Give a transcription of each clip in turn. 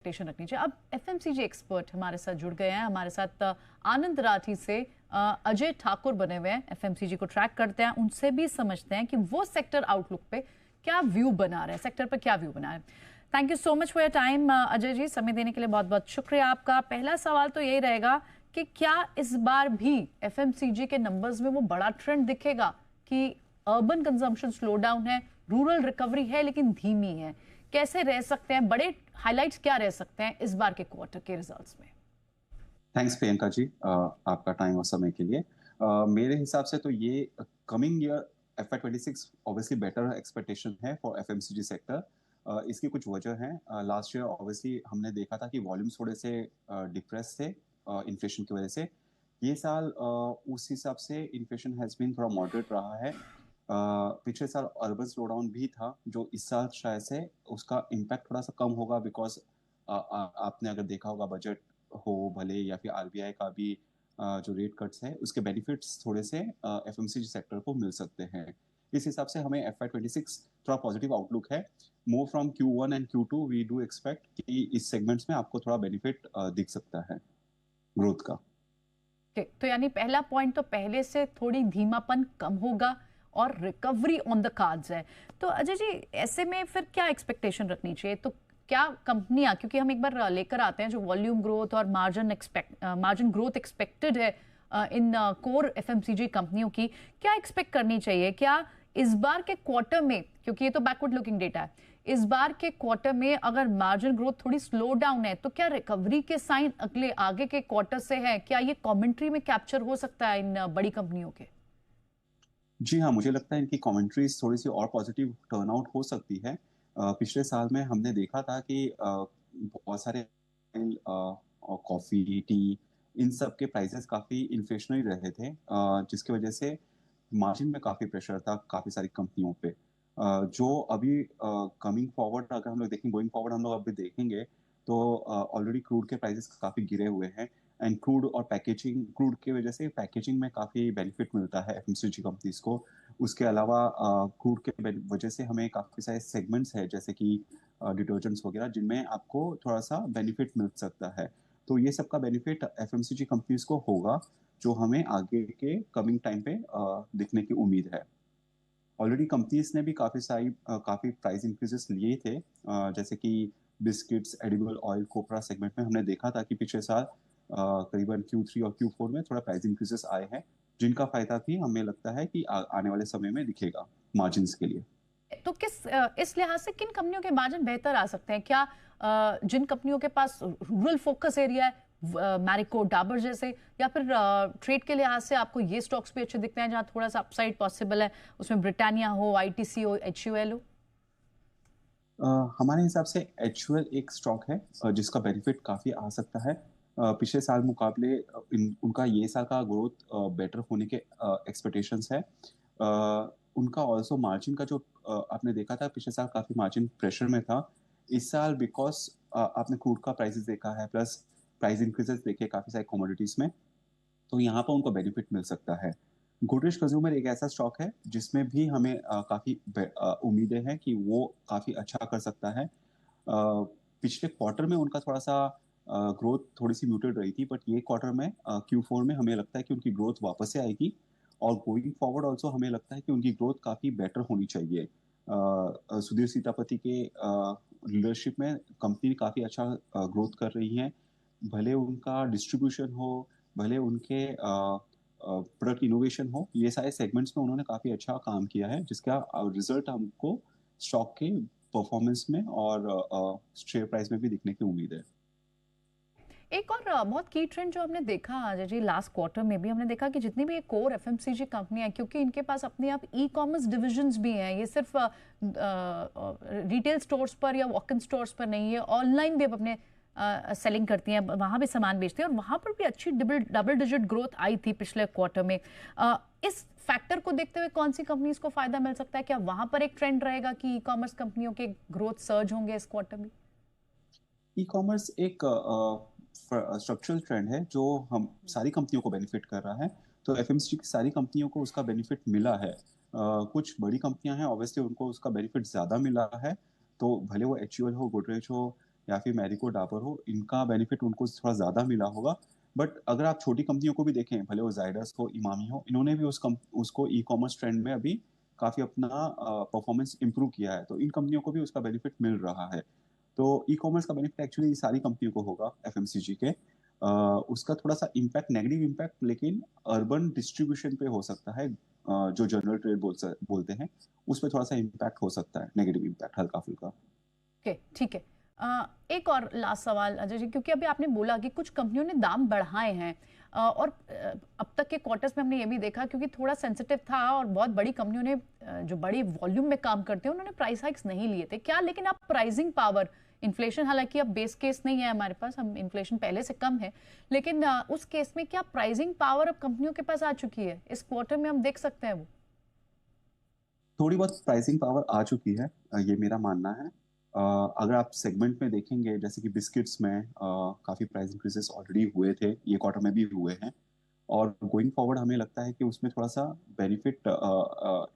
Expectation रखनी चाहिए? अब एफएमसीजी एक्सपर्ट हमारे साथ जुड़ गए हैं, हमारे साथ आनंद राठी से अजय ठाकुर बने हुए हैं, एफएमसीजी को ट्रैक करते हैं, उनसे भी समझते हैं कि वो सेक्टर आउटलुक पे क्या व्यू बना रहे हैं, सेक्टर पर क्या व्यू बना रहे हैं। Thank you so much for your time Ajay ji, समय देने के लिए बहुत बहुत शुक्रिया आपका। पहला सवाल तो यही रहेगा कि क्या इस बार भी एफएमसीजी के नंबर्स में वो बड़ा ट्रेंड दिखेगा कि अर्बन कंजम्पशन स्लो डाउन है, रूरल रिकवरी है लेकिन धीमी है? कैसे रह सकते हैं, बड़े हाइलाइट्स क्या रह सकते हैं इस बार के क्वार्टर के रिजल्ट्स में? थैंक्स प्रियंका जी, आपका टाइम और समय के लिए। मेरे हिसाब से तो ये coming year FY26 obviously better expectation है फॉर एफएमसीजी सेक्टर। इसकी कुछ वजह हैं। लास्ट ईयर ऑब्वियसली हमने देखा था कि वॉल्यूम्स थोड़े से डिप्रेस थे इन्फ्लेशन की वजह से। ये साल उस हिसाब से इन्फ्लेशन हैज बीन थोड़ा मॉडरेट रहा है। पिछले साल अर्बन स्लोडाउन भी था जो इस साल शायद से उसका इम्पैक्ट थोड़ा सा कम होगा, बिकॉज आपने अगर देखा होगा बजट हो भले या फिर आरबीआई का भी जो रेट कट्स है उसके बेनिफिट्स थोड़े से एफएमसीजी सेक्टर को मिल सकते हैं। इस हिसाब से हमें FY26 थोड़ा पॉजिटिव आउटलुक है। More from Q1 and Q2 we do expect कि इस सेगमेंट्स में आपको थोड़ा बेनिफिट दिख सकता है ग्रोथ का। तो यानी पहला पॉइंट तो पहले से थोड़ी धीमापन कम होगा और रिकवरी ऑन द कार्ड्स है। तो अजय जी, ऐसे में फिर क्या एक्सपेक्टेशन रखनी चाहिए? तो क्या कंपनियां, क्योंकि हम एक बार लेकर आते हैं जो वॉल्यूम ग्रोथ और मार्जिन ग्रोथ एक्सपेक्टेड है इन कोर एफएमसीजी कंपनियों की, क्या एक्सपेक्ट करनी चाहिए? क्या इस बार के क्वार्टर में, क्योंकि ये तो बैकवर्ड लुकिंग डेटा है, इस बार के क्वार्टर में अगर मार्जिन ग्रोथ थोड़ी स्लो डाउन है तो क्या रिकवरी के साइन अगले आगे के क्वार्टर से है? क्या ये कमेंट्री में कैप्चर हो सकता है इन बड़ी कंपनियों के? जी हाँ, मुझे लगता है इनकी कमेंट्रीज थोड़ी सी और पॉजिटिव टर्नआउट हो सकती है। पिछले साल में हमने देखा था कि बहुत सारे कॉफी टी इन सब के प्राइसेस काफी इन्फ्लेशनरी रहे थे, जिसकी वजह से मार्जिन में काफी प्रेशर था काफी सारी कंपनियों पे। जो अभी कमिंग फॉरवर्ड अगर हम लोग देखेंगे, गोइंग फॉरवर्ड हम लोग अभी देखेंगे तो ऑलरेडी क्रूड के प्राइसेस काफी गिरे हुए हैं। एंड क्रूड और पैकेजिंग, क्रूड की वजह से पैकेजिंग में काफी बेनिफिट मिलता है एफएमसीजी कंपनीज को। उसके अलावा क्रूड के वजह से हमें काफी सारे सेगमेंट्स है जैसे कि डिटर्जेंट्स वगैरह जिनमें आपको थोड़ा सा बेनिफिट मिल सकता है। तो ये सबका बेनिफिट एफएमसीजी कंपनीज को होगा जो हमें आगे के कमिंग टाइम पे दिखने की उम्मीद है। ऑलरेडी कंपनीज ने भी काफी प्राइस इंक्रीजेस लिए थे, जैसे कि बिस्किट्स, एडिबल ऑयल, कोपरा सेगमेंट में हमने देखा था कि पिछले साल करीबन Q3 और Q4 में थोड़ा प्राइस इंक्रीजेस आए हैं, जिनका फायदा भी हमें लगता है कि आने वाले समय में दिखेगा मार्जिन के लिए। तो इस लिहाज से किन कंपनियों के मार्जिन बेहतर आ सकते हैं? क्या जिन कंपनियों के पास रूरल फोकस एरिया है, मैरिको, डाबर जैसे, या फिर ट्रेड के लिहाज से आपको ये स्टॉक्स भी अच्छे दिखते हैं जहां थोड़ा सा अपसाइड पॉसिबल है, उसमें ब्रिटानिया हो, आईटीसी हो, एचयूएल हो? हमारे हिसाब से एचयूएल एक स्टॉक है जिसका बेनिफिट काफी आ सकता है। पिछले साल मुकाबले उनका ये साल का ग्रोथ बेटर होने के एक्सपेक्टेशंस है। उनका ऑल्सो मार्जिन का जो आपने देखा था पिछले साल काफी मार्जिन प्रेशर में था। इस साल बिकॉज आपने क्रूड का प्राइसेस देखा है, प्लस प्राइस इंक्रीजेस देखे काफी सारे कमोडिटीज में, तो यहाँ पर उनको बेनिफिट मिल सकता है। गोदरेज कंज्यूमर एक ऐसा स्टॉक है जिसमें भी हमें काफी उम्मीदें हैं कि वो काफी अच्छा कर सकता है। पिछले क्वार्टर में उनका थोड़ा सा ग्रोथ थोड़ी सी म्यूटेड रही थी, बट ये क्वार्टर में Q4 में हमें लगता है कि उनकी ग्रोथ वापस से आएगी। और गोइंग फॉरवर्ड ऑल्सो हमें लगता है कि उनकी ग्रोथ काफी बेटर होनी चाहिए। सुधीर सीतापति के लीडरशिप में कंपनी काफी अच्छा ग्रोथ कर रही है। भले उनका डिस्ट्रीब्यूशन हो, भले उनके प्रोडक्ट इनोवेशन हो, ये सारे सेगमेंट्स में उन्होंने काफी अच्छा काम किया है, जिसका रिजल्ट हमको स्टॉक के परफॉर्मेंस में और शेयर प्राइस में भी दिखने की उम्मीद है। एक और बहुत की ट्रेंड जो हमने देखा अजय जी, लास्ट क्वार्टर में भी हमने देखा कि जितनी भी ये कोर एफएमसीजी कंपनियां हैं, क्योंकि इनके पास अपने आप ई कॉमर्स डिविजन्स भी हैं, ये सिर्फ रिटेल स्टोर्स पर या वॉक इन स्टोर्स पर नहीं है, ऑनलाइन भी अब अपने सेलिंग करती हैं, वहां भी सामान बेचती हैं, और वहां पर भी अच्छी डबल डिजिट ग्रोथ आई थी पिछले क्वार्टर में। इस फैक्टर को देखते हुए कौन सी कंपनीज को फायदा मिल सकता है? क्या वहां पर एक ट्रेंड रहेगा कि ई कॉमर्स कंपनियों के ग्रोथ सर्ज होंगे इस क्वार्टर में? ई कॉमर्स एक स्ट्रक्चरल ट्रेंड है जो हम सारी कंपनियों को बेनिफिट कर रहा है। तो एफएमसीजी की सारी कंपनियों को उसका बेनिफिट मिला है। कुछ बड़ी कंपनियां हैं ऑब्वियसली उनको उसका बेनिफिट ज्यादा मिला है। तो भले वो एचयूएल हो, गोदरेज हो, या फिर मैरिको डाबर हो, इनका बेनिफिट उनको थोड़ा ज़्यादा मिला होगा। बट अगर आप छोटी कंपनियों को भी देखें, भले वो जायडस हो, इमामी हो, इन्होंने भी उसको ई कॉमर्स ट्रेंड में अभी काफ़ी अपना परफॉर्मेंस इंप्रूव किया है, तो इन कंपनियों को भी उसका बेनिफिट मिल रहा है। तो ई कॉमर्स का बेनिफिट एक्चुअली सारी कंपनियों को होगा एफएमसीजी के। उसका थोड़ा सा इम्पैक्ट, नेगेटिव इम्पैक्ट लेकिन अर्बन डिस्ट्रीब्यूशन पे हो सकता है। जो जनरल ट्रेड बोलते हैं, उस पर थोड़ा सा इम्पैक्ट हो सकता है, नेगेटिव इम्पैक्ट हल्का फुल्का। ओके, ठीक है। एक और लास्ट सवाल अजय जी, क्योंकि अभी आपने बोला कि कुछ कंपनियों ने दाम बढ़ाए हैं, और अब तक के क्वार्टर्स में हमने ये भी देखा, क्योंकि थोड़ा सेंसिटिव था और बहुत बड़ी कंपनियों ने जो बड़ी वॉल्यूम में काम करते हैं उन्होंने प्राइस हाइक्स नहीं लिए थे क्या, लेकिन अब प्राइसिंग पावर, इन्फ्लेशन हालांकि अब बेस केस नहीं है हमारे पास, हम इन्फ्लेशन पहले से कम है, लेकिन उस केस में क्या प्राइसिंग पावर अब कंपनियों के पास आ चुकी है? इस क्वार्टर में हम देख सकते हैं वो? थोड़ी बहुत प्राइसिंग पावर आ चुकी है, ये मेरा मानना है। अगर आप सेगमेंट में देखेंगे, जैसे कि बिस्किट्स में काफ़ी प्राइस इंक्रीजेस ऑलरेडी हुए थे, ये क्वार्टर में भी हुए हैं। और गोइंग फॉरवर्ड हमें लगता है कि उसमें थोड़ा सा benefit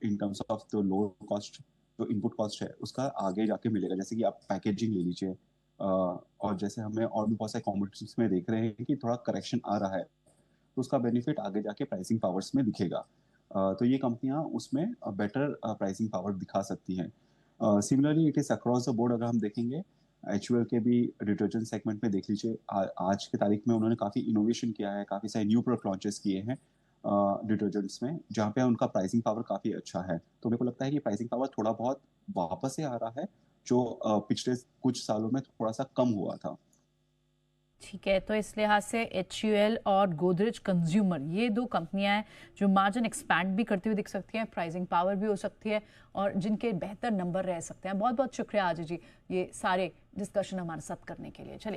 in terms of the lower cost, जो इनपुट कॉस्ट है उसका आगे जाके मिलेगा। जैसे कि आप पैकेजिंग ले लीजिए, और जैसे हमें और भी बहुत सारे कॉमोडिटीज में देख रहे हैं कि थोड़ा करेक्शन आ रहा है, तो उसका बेनिफिट आगे जाके प्राइसिंग पावर्स में दिखेगा। तो ये कंपनियां उसमें बेटर प्राइसिंग पावर दिखा सकती हैं। Similarly it is across the board. अगर हम देखेंगे एचयूएल के भी डिटर्जेंट सेगमेंट में देख लीजिए, आज के तारीख में उन्होंने काफ़ी इनोवेशन किया है, काफ़ी सारे न्यू प्रोडक्ट लॉन्चेस किए हैं डिटर्जेंट्स में, जहाँ पे उनका प्राइसिंग पावर काफ़ी अच्छा है। तो मेरे को लगता है कि प्राइसिंग पावर थोड़ा बहुत वापस से आ रहा है, जो पिछले कुछ सालों में थोड़ा सा कम हुआ था। ठीक है, तो इस लिहाज से एचयूएल और गोदरेज कंज्यूमर, ये दो कंपनियां हैं जो मार्जिन एक्सपैंड भी करती हुई दिख सकती हैं, प्राइसिंग पावर भी हो सकती है और जिनके बेहतर नंबर रह सकते हैं। बहुत बहुत शुक्रिया अजय जी, ये सारे डिस्कशन हमारे साथ करने के लिए। चलिए।